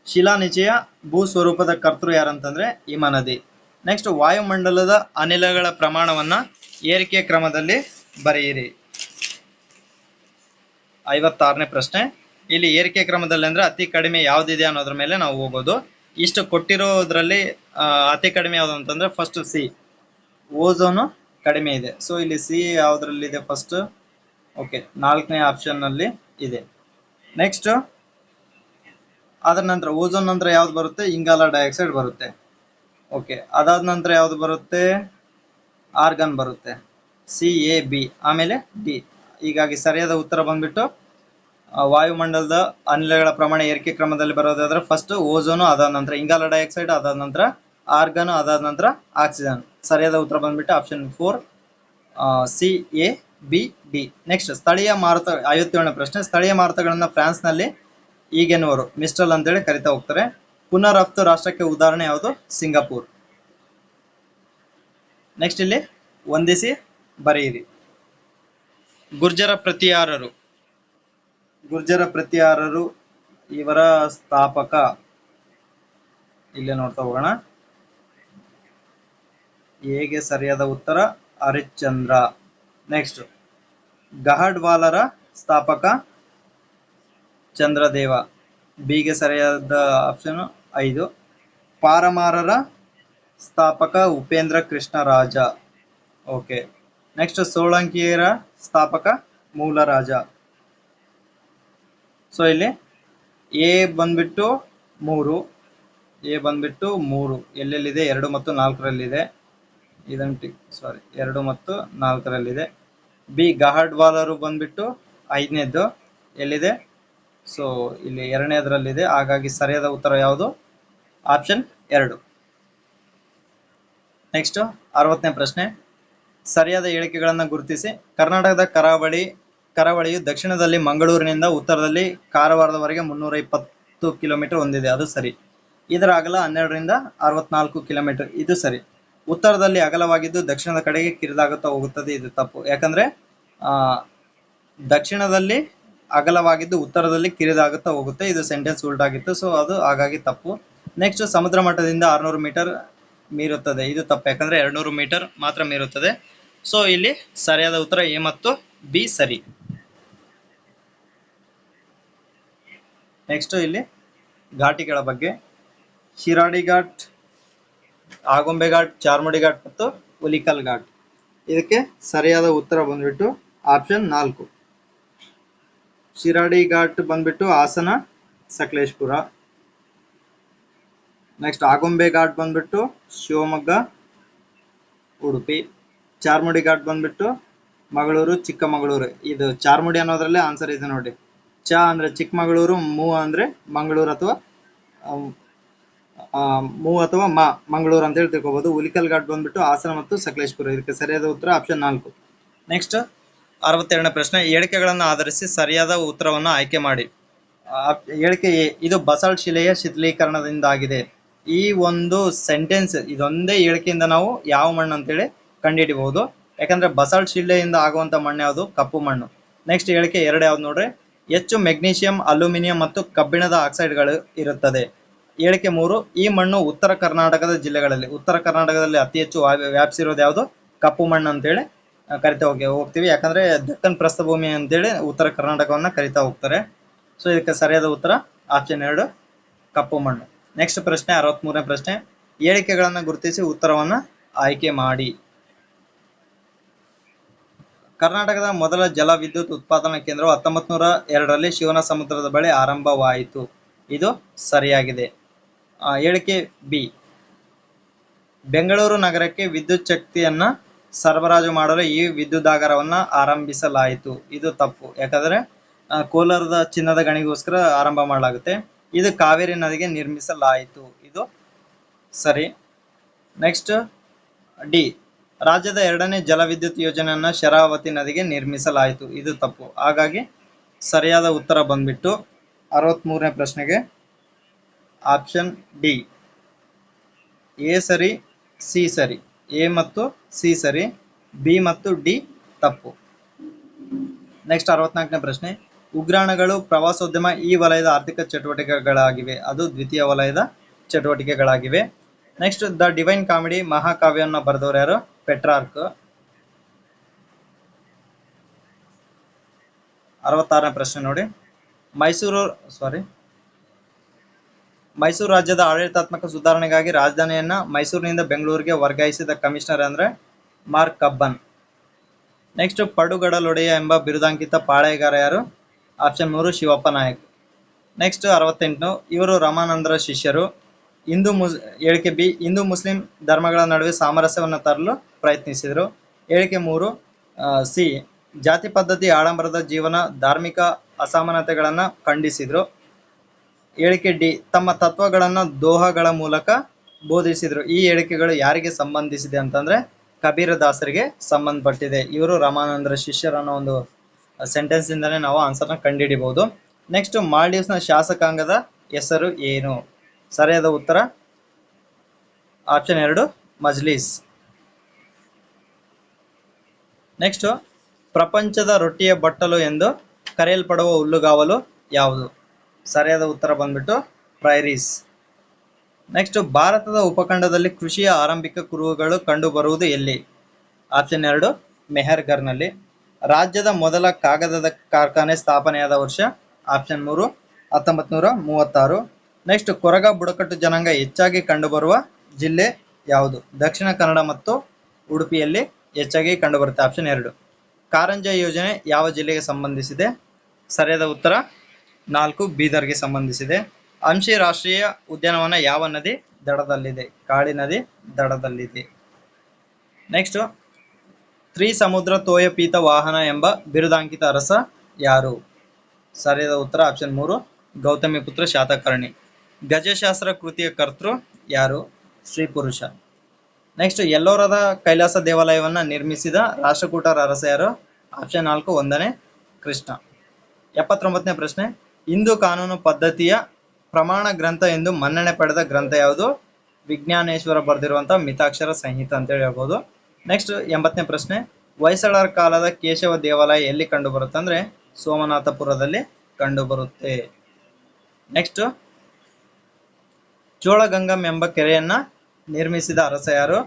ಶಿಲಾನಿಚಯ ಭೂ ಸ್ವರೂಪದ ಕರ್ತೃ ಯಾರಂತಂದ್ರೆ ಹಿಮನದಿ. ನೆಕ್ಸ್ಟ್, ವಾಯುಮಂಡಲದ ಅನಿಲಗಳ ಪ್ರಮಾಣವನ್ನ ಏರಿಕೆ ಕ್ರಮದಲ್ಲಿ ಬರೆಯಿರಿ. 56ನೇ ಪ್ರಶ್ನೆ, ಇಲ್ಲಿ ಏರಿಕೆ ಕ್ರಮದಲ್ಲಿ ಅಂದ್ರೆ ಅತಿ ಕಡಿಮೆ ಯಾವ್ದಿದೆ ಅನ್ನೋದ್ರ ಮೇಲೆ ನಾವು ಹೋಗೋದು. ಇಷ್ಟು ಕೊಟ್ಟಿರೋದ್ರಲ್ಲಿ ಅತಿ ಕಡಿಮೆ ಯಾವ್ದು ಅಂತಂದ್ರೆ ಫಸ್ಟ್ ಸಿ, ಓಝೋನು ಕಡಿಮೆ ಇದೆ. ಸೊ ಇಲ್ಲಿ ಸಿ ಯಾವ್ದ್ರಲ್ಲಿದೆ ಫಸ್ಟ್? ಓಕೆ, 4ನೇ ಆಪ್ಷನ್ ನಲ್ಲಿ ಇದೆ. ನೆಕ್ಸ್ಟ್, ಅದರ ನಂತರ ಓಝೋನ್ ನಂತರ ಯಾವ್ದು ಬರುತ್ತೆ? ಇಂಗಾಲ ಡೈಆಕ್ಸೈಡ್ ಬರುತ್ತೆ. ಓಕೆ, ಅದಾದ ನಂತರ ಯಾವ್ದು ಬರುತ್ತೆ? ಆರ್ಗನ್ ಬರುತ್ತೆ, CAB, ಆಮೇಲೆ ಡಿ. ಹೀಗಾಗಿ ಸರಿಯಾದ ಉತ್ತರ ಬಂದ್ಬಿಟ್ಟು ವಾಯುಮಂಡಲದ ಅನಿಲಗಳ ಪ್ರಮಾಣ ಏರಿಕೆ ಕ್ರಮದಲ್ಲಿ ಬರೋದಾದ್ರೆ ಫಸ್ಟ್ ಓಝೋನು, ಅದಾದ ನಂತರ ಇಂಗಾಲ ಡೈಆಕ್ಸೈಡ್, ಅದಾದ ನಂತರ ಆರ್ಗನ್, ಅದಾದ ನಂತರ ಆಕ್ಸಿಜನ್. ಸರಿಯಾದ ಉತ್ತರ ಬಂದ್ಬಿಟ್ಟು ಆಪ್ಷನ್ 4 CABD. ನೆಕ್ಸ್ಟ್, ಸ್ಥಳೀಯ ಮಾರುತ. 57ನೇ ಪ್ರಶ್ನೆ, ಸ್ಥಳೀಯ ಮಾರುತಗಳನ್ನ ಫ್ರಾನ್ಸ್ ನಲ್ಲಿ ಈಗೆನ್ನುವರು ಮಿಸ್ಟಲ್ ಅಂತೇಳಿ ಕರಿತಾ ಹೋಗ್ತಾರೆ. ಪುನಃ ರಫ್ತು ರಾಷ್ಟ್ರಕ್ಕೆ ಉದಾಹರಣೆ ಯಾವುದು? ಸಿಂಗಾಪುರ್. ನೆಕ್ಸ್ಟ್, ಇಲ್ಲಿ ಹೊಂದಿಸಿ ಬರೆಯಿರಿ. ಗುರ್ಜರ ಪ್ರತಿಹಾರರು ಇವರ ಸ್ಥಾಪಕ ಇಲ್ಲೇ ನೋಡ್ತಾ ಹೋಗೋಣ. ಹೇಗೆ ಸರಿಯಾದ ಉತ್ತರ ಹರಿಶ್ಚಂದ್ರ. ನೆಕ್ಸ್ಟ್, ಗಹಡ್ವಾಲರ ಸ್ಥಾಪಕ ಚಂದ್ರದೇವ. ಬಿಗೆ ಸರಿಯಾದ ಆಪ್ಷನ್ 5. ಪಾರಮಾರರ ಸ್ಥಾಪಕ ಉಪೇಂದ್ರ ಕೃಷ್ಣರಾಜ. ಓಕೆ. ನೆಕ್ಸ್ಟ್, ಸೋಳಂಕಿಯರ ಸ್ಥಾಪಕ ಮೂಲರಾಜ. ಸೊ ಇಲ್ಲಿ ಎ ಬಂದ್ಬಿಟ್ಟು 3, ಎಲ್ಲೆಲ್ಲಿದೆ? 2 ಮತ್ತು 4ರಲ್ಲಿದೆ. 2 ಮತ್ತು 4ರಲ್ಲಿದೆ. ಬಿ ಗಹಡ್ವಾಲರು ಬಂದ್ಬಿಟ್ಟು 5ನೇದ್ದು ಎಲ್ಲಿದೆ? ಸೊ ಇಲ್ಲಿ 2ನೇದ್ರಲ್ಲಿದೆ. ಹಾಗಾಗಿ ಸರಿಯಾದ ಉತ್ತರ ಯಾವುದು? ಆಪ್ಷನ್ 2. ನೆಕ್ಸ್ಟ್ 60ನೇ ಪ್ರಶ್ನೆ, ಸರಿಯಾದ ಹೇಳಿಕೆಗಳನ್ನು ಗುರುತಿಸಿ. ಕರ್ನಾಟಕದ ಕರಾವಳಿಯು ದಕ್ಷಿಣದಲ್ಲಿ ಮಂಗಳೂರಿನಿಂದ ಉತ್ತರದಲ್ಲಿ ಕಾರವಾರದವರೆಗೆ 320 ಕಿಲೋಮೀಟರ್ ಹೊಂದಿದೆ, ಅದು ಸರಿ. ಇದರ ಅಗಲ 12ರಿಂದ 64 ಕಿಲೋಮೀಟರ್, ಇದು ಸರಿ. ಉತ್ತರದಲ್ಲಿ ಅಗಲವಾಗಿದ್ದು ದಕ್ಷಿಣದ ಕಡೆಗೆ ಕಿರಿದಾಗುತ್ತಾ ಹೋಗುತ್ತದೆ, ಇದು ತಪ್ಪು. ಯಾಕಂದ್ರೆ ದಕ್ಷಿಣದಲ್ಲಿ ಅಗಲವಾಗಿದ್ದು ಉತ್ತರದಲ್ಲಿ ಕಿರಿದಾಗುತ್ತಾ ಹೋಗುತ್ತೆ, ಇದು ಸೆಂಟೆನ್ಸ್ ಉಲ್ಟಾಗಿತ್ತು, ಸೊ ಅದು ಹಾಗಾಗಿ ತಪ್ಪು. ನೆಕ್ಸ್ಟ್, ಸಮುದ್ರ ಮಟ್ಟದಿಂದ 600 ಮೀಟರ್ ಮೀರುತ್ತದೆ, ಇದು ತಪ್ಪು. ಯಾಕಂದ್ರೆ 200 ಮೀಟರ್ ಮಾತ್ರ ಮೀರುತ್ತದೆ. ಸೊ ಇಲ್ಲಿ ಸರಿಯಾದ ಉತ್ತರ ಎ ಮತ್ತು ಬಿ ಸರಿ. ನೆಕ್ಸ್ಟ್, ಇಲ್ಲಿ ಘಾಟಿಗಳ ಬಗ್ಗೆ ಶಿರಾಡಿ ಘಾಟ್, ಆಗುಂಬೆ ಘಾಟ್, ಚಾರ್ಮುಡಿ ಘಾಟ್ ಮತ್ತು ಹುಲಿಕಲ್ ಘಾಟ್. ಇದಕ್ಕೆ ಸರಿಯಾದ ಉತ್ತರ ಬಂದ್ಬಿಟ್ಟು ಆಪ್ಷನ್ 4. ಶಿರಾಡಿ ಘಾಟ್ ಬಂದ್ಬಿಟ್ಟು ಹಾಸನ, ಸಕಲೇಶ್ಪುರ. ನೆಕ್ಸ್ಟ್, ಆಗುಂಬೆ ಘಾಟ್ ಬಂದ್ಬಿಟ್ಟು ಶಿವಮೊಗ್ಗ, ಉಡುಪಿ. ಚಾರ್ಮುಡಿ ಘಾಟ್ ಬಂದ್ಬಿಟ್ಟು ಮಗಳೂರು, ಚಿಕ್ಕಮಗಳೂರು. ಇದು ಚಾರ್ಮುಡಿ ಅನ್ನೋದ್ರಲ್ಲೇ ಆನ್ಸರ್ ಇದೆ ನೋಡಿ. ಚ ಅಂದ್ರೆ ಚಿಕ್ಕಮಗಳೂರು, ಮೂ ಅಂದ್ರೆ ಮಂಗಳೂರು ಅಥವಾ ಮಂಗಳೂರು ಅಂತ ಹೇಳಿ ತಿಳ್ಕೊಬಹುದು. ಹುಲಿಕಲ್ ಘಾಟ್ ಬಂದ್ಬಿಟ್ಟು ಹಾಸನ ಮತ್ತು ಸಕಲೇಶ್ಪುರ. ಇದಕ್ಕೆ ಸರಿಯಾದ ಉತ್ತರ ಆಪ್ಷನ್ 4. ನೆಕ್ಸ್ಟ್, 62ನೇ ಪ್ರಶ್ನೆ. ಹೇಳಿಕೆಗಳನ್ನು ಆಧರಿಸಿ ಸರಿಯಾದ ಉತ್ತರವನ್ನು ಆಯ್ಕೆ ಮಾಡಿ. ಹೇಳಿಕೆ ಎ, ಇದು ಬಸಾಲ್ಟ್ ಶಿಲೆಯ ಶಿಥಿಲೀಕರಣದಿಂದಾಗಿದೆ. ಈ ಒಂದು ಸೆಂಟೆನ್ಸ್, ಇದೊಂದೇ ಹೇಳಿಕೆಯಿಂದ ನಾವು ಯಾವ ಮಣ್ಣು ಅಂತೇಳಿ ಕಂಡುಹಿಡಿಬಹುದು. ಯಾಕಂದ್ರೆ ಬಸಾಲ್ಟ್ ಶಿಲೆಯಿಂದ ಆಗುವಂತ ಮಣ್ಣು ಯಾವುದು? ಕಪ್ಪು ಮಣ್ಣು. ನೆಕ್ಸ್ಟ್, ಹೇಳಿಕೆ 2 ಯಾವ್ದು ನೋಡ್ರಿ? ಹೆಚ್ಚು ಮೆಗ್ನೀಷಿಯಂ, ಅಲ್ಯೂಮಿನಿಯಂ ಮತ್ತು ಕಬ್ಬಿಣದ ಆಕ್ಸೈಡ್ಗಳು ಇರುತ್ತದೆ. ಹೇಳಿಕೆ 3, ಈ ಮಣ್ಣು ಉತ್ತರ ಕರ್ನಾಟಕದ ಜಿಲ್ಲೆಗಳಲ್ಲಿ, ಉತ್ತರ ಕರ್ನಾಟಕದಲ್ಲಿ ಅತಿ ಹೆಚ್ಚು ವ್ಯಾಪಿಸಿರೋದು ಯಾವುದು? ಕಪ್ಪು ಮಣ್ಣು ಅಂತೇಳಿ ಕರಿತಾ ಹೋಗ್ತೀವಿ. ಯಾಕಂದ್ರೆ ದಕ್ಕನ್ ಪ್ರಸ್ಥಭೂಮಿ ಅಂತೇಳಿ ಉತ್ತರ ಕರ್ನಾಟಕವನ್ನ ಕರಿತಾ ಹೋಗ್ತಾರೆ. ಸೊ ಇದಕ್ಕೆ ಸರಿಯಾದ ಉತ್ತರ ಆಪ್ಷನ್ 2, ಕಪ್ಪು ಮಣ್ಣು. ನೆಕ್ಸ್ಟ್ ಪ್ರಶ್ನೆ, 63ನೇ ಪ್ರಶ್ನೆ. ಹೇಳಿಕೆಗಳನ್ನು ಗುರುತಿಸಿ ಉತ್ತರವನ್ನ ಆಯ್ಕೆ ಮಾಡಿ. ಕರ್ನಾಟಕದ ಮೊದಲ ಜಲ ವಿದ್ಯುತ್ ಉತ್ಪಾದನಾ ಕೇಂದ್ರವು 1902ರಲ್ಲಿ ಶಿವನ ಸಮುದ್ರದ ಬಳಿ ಆರಂಭವಾಯಿತು, ಇದು ಸರಿಯಾಗಿದೆ. ಹೇಳಿಕೆ ಬಿ, ಬೆಂಗಳೂರು ನಗರಕ್ಕೆ ವಿದ್ಯುತ್ ಶಕ್ತಿಯನ್ನ ಸರಬರಾಜು ಮಾಡಲು ಈ ವಿದ್ಯುದಾಗಾರವನ್ನ ಆರಂಭಿಸಲಾಯಿತು, ಇದು ತಪ್ಪು. ಯಾಕಂದ್ರೆ ಕೋಲಾರದ ಚಿನ್ನದ ಗಣಿಗೋಸ್ಕರ ಆರಂಭ ಮಾಡಲಾಗುತ್ತೆ. ಇದು ಕಾವೇರಿ ನದಿಗೆ ನಿರ್ಮಿಸಲಾಯಿತು, ಇದು ಸರಿ. ನೆಕ್ಸ್ಟ್, ಡಿ, ರಾಜ್ಯದ 2ನೇ ಜಲವಿದ್ಯುತ್ ಯೋಜನೆಯನ್ನ ಶರಾವತಿ ನದಿಗೆ ನಿರ್ಮಿಸಲಾಯಿತು, ಇದು ತಪ್ಪು. ಹಾಗಾಗಿ ಸರಿಯಾದ ಉತ್ತರ ಬಂದ್ಬಿಟ್ಟು 63ನೇ ಪ್ರಶ್ನೆಗೆ ಆಪ್ಷನ್ ಡಿ, ಎ ಸರಿ, ಸಿ ಸರಿ. ಎ ಮತ್ತು ಸಿ ಸರಿ, ಬಿ ಮತ್ತು ಡಿ ತಪ್ಪು. ನೆಕ್ಸ್ಟ್, 64ನೇ ಪ್ರಶ್ನೆ. ಉಗ್ರಾಣಗಳು ಪ್ರವಾಸೋದ್ಯಮ ಈ ವಲಯದ ಆರ್ಥಿಕ ಚಟುವಟಿಕೆಗಳಾಗಿವೆ, ಅದು ದ್ವಿತೀಯ ವಲಯದ ಚಟುವಟಿಕೆಗಳಾಗಿವೆ. ನೆಕ್ಸ್ಟ್, ದ ಡಿವೈನ್ ಕಾಮಿಡಿ ಮಹಾಕಾವ್ಯವನ್ನು ಬರೆದವರು ಯಾರು? ಪೆಟ್ರಾರ್ಕ್. 66ನೇ ಪ್ರಶ್ನೆ ನೋಡಿ. ಮೈಸೂರು ರಾಜ್ಯದ ಆಡಳಿತಾತ್ಮಕ ಸುಧಾರಣೆಗಾಗಿ ರಾಜಧಾನಿಯನ್ನ ಮೈಸೂರಿನಿಂದ ಬೆಂಗಳೂರಿಗೆ ವರ್ಗಾಯಿಸಿದ ಕಮಿಷನರ್ ಅಂದ್ರೆ ಮಾರ್ಕ್ ಕಬ್ಬನ್. ನೆಕ್ಸ್ಟ್, ಪಡುಗಡಲೊಡೆಯ ಎಂಬ ಬಿರುದಾಂಕಿತ ಪಾಳೆಯಗಾರ ಯಾರು? ಆಪ್ಷನ್ 3, ಶಿವಪ್ಪ ನಾಯಕ್. ನೆಕ್ಸ್ಟ್, 68, ಇವರು ರಾಮಾನಂದರ ಶಿಷ್ಯರು. ಹೇಳಿಕೆ ಬಿ, ಹಿಂದೂ ಮುಸ್ಲಿಂ ಧರ್ಮಗಳ ನಡುವೆ ಸಾಮರಸ್ಯವನ್ನು ತರಲು ಪ್ರಯತ್ನಿಸಿದರು. ಹೇಳಿಕೆ 3, ಸಿ, ಜಾತಿ ಪದ್ಧತಿ, ಆಡಂಬರದ ಜೀವನ, ಧಾರ್ಮಿಕ ಅಸಮಾನತೆಗಳನ್ನ ಖಂಡಿಸಿದ್ರು. ಹೇಳಿಕೆ ಡಿ, ತಮ್ಮ ತತ್ವಗಳನ್ನ ದೋಹಗಳ ಮೂಲಕ ಬೋಧಿಸಿದ್ರು. ಈ ಹೇಳಿಕೆಗಳು ಯಾರಿಗೆ ಸಂಬಂಧಿಸಿದೆ ಅಂತಂದ್ರೆ ಕಬೀರ ದಾಸರಿಗೆ ಸಂಬಂಧಪಟ್ಟಿದೆ. ಇವರು ರಾಮಾನಂದರ ಶಿಷ್ಯರ ಅನ್ನೋ ಒಂದು ಸೆಂಟೆನ್ಸ್ ಇಂದಾನೆ ನಾವು ಆನ್ಸರ್ನ ಕಂಡುಹಿಡಿಬಹುದು. ನೆಕ್ಸ್ಟ್, ಮಾಲ್ಡೀವ್ಸ್ನ ಶಾಸಕಾಂಗದ ಹೆಸರು ಏನು? ಸರಿಯಾದ ಉತ್ತರ ಆಪ್ಷನ್ 2, ಮಜ್ಲಿಸ್. ನೆಕ್ಸ್ಟ್, ಪ್ರಪಂಚದ ರೊಟ್ಟಿಯ ಬಟ್ಟಲು ಎಂದು ಕರೆಯಲ್ಪಡುವ ಹುಲ್ಲುಗಾವಲು ಯಾವುದು? ಸರಿಯಾದ ಉತ್ತರ ಬಂದ್ಬಿಟ್ಟು ಪ್ರೈರೀಸ್. ನೆಕ್ಸ್ಟ್, ಭಾರತದ ಉಪಖಂಡದಲ್ಲಿ ಕೃಷಿಯ ಆರಂಭಿಕ ಕುರುಹುಗಳು ಕಂಡು ಬರುವುದು ಎಲ್ಲಿ? ಆಪ್ಷನ್ 2, ಮೆಹರ್ಗರ್ನಲ್ಲಿ. ರಾಜ್ಯದ ಮೊದಲ ಕಾಗದದ ಕಾರ್ಖಾನೆ ಸ್ಥಾಪನೆಯಾದ ವರ್ಷ? ಆಪ್ಷನ್ 3, 1936. ನೆಕ್ಸ್ಟ್, ಕೊರಗ ಬುಡಕಟ್ಟು ಜನಾಂಗ ಹೆಚ್ಚಾಗಿ ಕಂಡುಬರುವ ಜಿಲ್ಲೆ ಯಾವುದು? ದಕ್ಷಿಣ ಕನ್ನಡ ಮತ್ತು ಉಡುಪಿಯಲ್ಲಿ ಹೆಚ್ಚಾಗಿ ಕಂಡುಬರುತ್ತೆ, ಆಪ್ಷನ್ 2. ಕಾರಂಜ ಯೋಜನೆ ಯಾವ ಜಿಲ್ಲೆಗೆ ಸಂಬಂಧಿಸಿದೆ? ಸರಿಯಾದ ಉತ್ತರ 4, ಬೀದರ್ಗೆ ಸಂಬಂಧಿಸಿದೆ. ಅಂಶಿ ರಾಷ್ಟ್ರೀಯ ಉದ್ಯಾನವನ ಯಾವ ನದಿ ದಡದಲ್ಲಿದೆ? ಕಾಳಿ ನದಿ ದಡದಲ್ಲಿದೆ. ನೆಕ್ಸ್ಟ್, ತ್ರಿಸಮುದ್ರ ತೋಯಪೀತ ವಾಹನ ಎಂಬ ಬಿರುದಾಂಕಿತ ಅರಸ ಯಾರು? ಸರಿಯಾದ ಉತ್ತರ ಆಪ್ಷನ್ 3, ಗೌತಮಿ ಪುತ್ರ ಶಾತಕರ್ಣಿ. ಗಜಶಾಸ್ತ್ರ ಕೃತಿಯ ಕರ್ತೃ ಯಾರು? ಸ್ತ್ರೀ ಪುರುಷ. ನೆಕ್ಸ್ಟ್ ಎಲ್ಲೋರದ ಕೈಲಾಸ ದೇವಾಲಯವನ್ನ ನಿರ್ಮಿಸಿದ ರಾಷ್ಟ್ರಕೂಟರ ಅರಸ ಯಾರು? ಆಪ್ಷನ್ 4 1ನೇ ಕೃಷ್ಣ. 79ನೇ ಪ್ರಶ್ನೆ, ಹಿಂದೂ ಕಾನೂನು ಪದ್ಧತಿಯ ಪ್ರಮಾಣ ಗ್ರಂಥ ಎಂದು ಮನ್ನಣೆ ಪಡೆದ ಗ್ರಂಥ ಯಾವುದು? ವಿಜ್ಞಾನೇಶ್ವರ ಬರೆದಿರುವಂತಹ ಮಿತಾಕ್ಷರ ಸಂಹಿತ ಅಂತ ಹೇಳಿ ಹೇಳ್ಬೋದು. ನೆಕ್ಸ್ಟ್ 80ನೇ ಪ್ರಶ್ನೆ, ಹೊಯ್ಸಳರ ಕಾಲದ ಕೇಶವ ದೇವಾಲಯ ಎಲ್ಲಿ ಕಂಡು ಬರುತ್ತೆ ಅಂದ್ರೆ ಸೋಮನಾಥಪುರದಲ್ಲಿ ಕಂಡು ಬರುತ್ತೆ. ನೆಕ್ಸ್ಟ್, ಚೋಳಗಂಗಂ ಎಂಬ ಕೆರೆಯನ್ನ ನಿರ್ಮಿಸಿದ ಅರಸ ಯಾರು?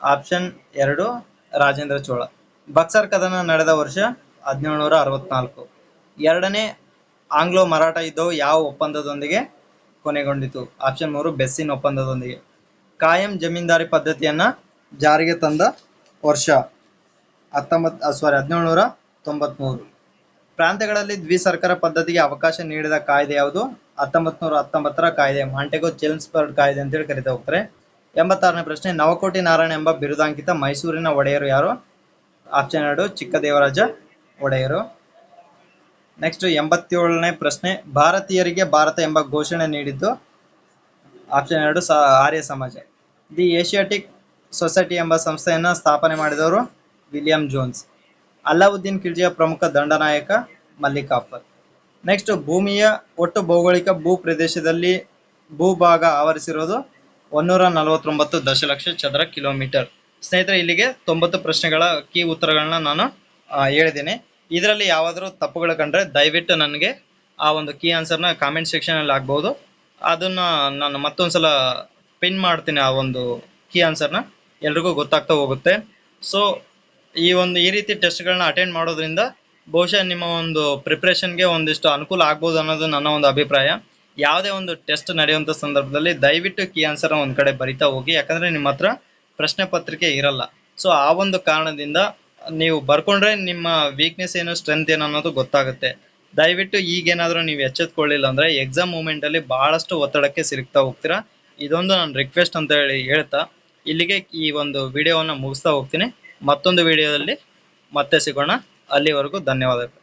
ಆಪ್ಷನ್ 2 ರಾಜೇಂದ್ರ ಚೋಳ. ಬಕ್ಸರ್ ಕದನ ನಡೆದ ವರ್ಷ 1764. ಎರಡನೇ ಆಂಗ್ಲೋ ಮರಾಠ ಯುದ್ಧವು ಯಾವ ಒಪ್ಪಂದದೊಂದಿಗೆ ಕೊನೆಗೊಂಡಿತು? ಆಪ್ಷನ್ 3 ಬೆಸ್ಸಿನ್ ಒಪ್ಪಂದದೊಂದಿಗೆ. ಕಾಯಂ ಜಮೀನ್ದಾರಿ ಪದ್ಧತಿಯನ್ನ ಜಾರಿಗೆ ತಂದ ವರ್ಷ 1793. ಪ್ರಾಂತ್ಯಗಳಲ್ಲಿ ದ್ವಿಸರ್ಕಾರ ಪದ್ಧತಿಗೆ ಅವಕಾಶ ನೀಡಿದ ಕಾಯ್ದೆ ಯಾವುದು? 1919ರ ಕಾಯ್ದೆ, ಮಾಂಟೆಗೊ ಚೆಲ್ಮ್ಸ್ಫರ್ಡ್ ಕಾಯ್ದೆ ಅಂತೇಳಿ ಕರಿತಾ ಹೋಗ್ತಾರೆ. 86ನೇ ಪ್ರಶ್ನೆ, ನವಕೋಟಿ ನಾರಾಯಣ ಎಂಬ ಬಿರುದಾಂಕಿತ ಮೈಸೂರಿನ ಒಡೆಯರು ಯಾರು? ಆಪ್ಷನ್ 2 ಚಿಕ್ಕದೇವರಾಜ ಒಡೆಯರು. ನೆಕ್ಸ್ಟ್ 87ನೇ ಪ್ರಶ್ನೆ, ಭಾರತೀಯರಿಗೆ ಭಾರತ ಎಂಬ ಘೋಷಣೆ ನೀಡಿದ್ದು? ಆಪ್ಷನ್ 2 ಆರ್ಯ ಸಮಾಜ. ದಿ ಏಷಿಯಾಟಿಕ್ ಸೊಸೈಟಿ ಎಂಬ ಸಂಸ್ಥೆಯನ್ನ ಸ್ಥಾಪನೆ ಮಾಡಿದವರು? William Jones. ಅಲ್ಲಾವುದ್ದೀನ್ ಖಿಲ್ಜಿಯ ಪ್ರಮುಖ ದಂಡನಾಯಕ? ಮಲ್ಲಿಕಾಫರ್. ನೆಕ್ಸ್ಟ್, ಭೂಮಿಯ ಒಟ್ಟು ಭೌಗೋಳಿಕ ಭೂ ಪ್ರದೇಶದಲ್ಲಿ ಭೂಭಾಗ ಆವರಿಸಿರೋದು 149 ದಶಲಕ್ಷ ಚದರ ಕಿಲೋಮೀಟರ್. ಸ್ನೇಹಿತರೆ, ಇಲ್ಲಿಗೆ 90 ಪ್ರಶ್ನೆಗಳ ಕೀ ಉತ್ತರಗಳನ್ನ ನಾನು ಹೇಳಿದ್ದೇನೆ. ಇದರಲ್ಲಿ ಯಾವಾದರೂ ತಪ್ಪುಗಳು ಕಂಡ್ರೆ ದಯವಿಟ್ಟು ನನಗೆ ಆ ಒಂದು ಕೀ ಆನ್ಸರ್ನ ಕಾಮೆಂಟ್ ಸೆಕ್ಷನ್ ಅಲ್ಲಿ ಹಾಕ್ಬಹುದು. ಅದನ್ನ ನಾನು ಮತ್ತೊಂದ್ಸಲ ಪಿನ್ ಮಾಡ್ತೀನಿ. ಆ ಒಂದು ಕೀ ಆನ್ಸರ್ನ ಎಲ್ರಿಗೂ ಗೊತ್ತಾಗ್ತಾ ಹೋಗುತ್ತೆ. ಸೊ ಈ ರೀತಿ ಟೆಸ್ಟ್ಗಳನ್ನ ಅಟೆಂಡ್ ಮಾಡೋದ್ರಿಂದ ಬಹುಶಃ ನಿಮ್ಮ ಒಂದು ಪ್ರಿಪ್ರೇಷನ್ಗೆ ಒಂದಿಷ್ಟು ಅನುಕೂಲ ಆಗ್ಬೋದು ಅನ್ನೋದು ನನ್ನ ಒಂದು ಅಭಿಪ್ರಾಯ. ಯಾವುದೇ ಒಂದು ಟೆಸ್ಟ್ ನಡೆಯುವಂಥ ಸಂದರ್ಭದಲ್ಲಿ ದಯವಿಟ್ಟು ಕೀ ಆನ್ಸರ್ನ ಒಂದು ಕಡೆ ಬರಿತಾ ಹೋಗಿ, ಯಾಕಂದ್ರೆ ನಿಮ್ಮ ಹತ್ರ ಪ್ರಶ್ನೆ ಪತ್ರಿಕೆ ಇರಲ್ಲ. ಸೊ ಆ ಒಂದು ಕಾರಣದಿಂದ ನೀವು ಬರ್ಕೊಂಡ್ರೆ ನಿಮ್ಮ ವೀಕ್ನೆಸ್ ಏನು, ಸ್ಟ್ರೆಂತ್ ಏನು ಅನ್ನೋದು ಗೊತ್ತಾಗುತ್ತೆ. ದಯವಿಟ್ಟು ಈಗೇನಾದರೂ ನೀವು ಎಚ್ಚೆತ್ಕೊಳ್ಳಿಲ್ಲ ಅಂದ್ರೆ ಎಕ್ಸಾಮ್ ಮೂಮೆಂಟ್ ಅಲ್ಲಿ ಬಹಳಷ್ಟು ಒತ್ತಡಕ್ಕೆ ಸಿಲುಕ್ತಾ ಹೋಗ್ತೀರಾ. ಇದೊಂದು ನನ್ನ ರಿಕ್ವೆಸ್ಟ್ ಅಂತ ಹೇಳ್ತಾ ಇಲ್ಲಿಗೆ ಈ ಒಂದು ವಿಡಿಯೋವನ್ನ ಮುಗಿಸ್ತಾ ಹೋಗ್ತೀನಿ. ಮತ್ತೊಂದು ವಿಡಿಯೋದಲ್ಲಿ ಮತ್ತೆ ಸಿಗೋಣ. ಅಲ್ಲಿವರೆಗೂ ಧನ್ಯವಾದಗಳು.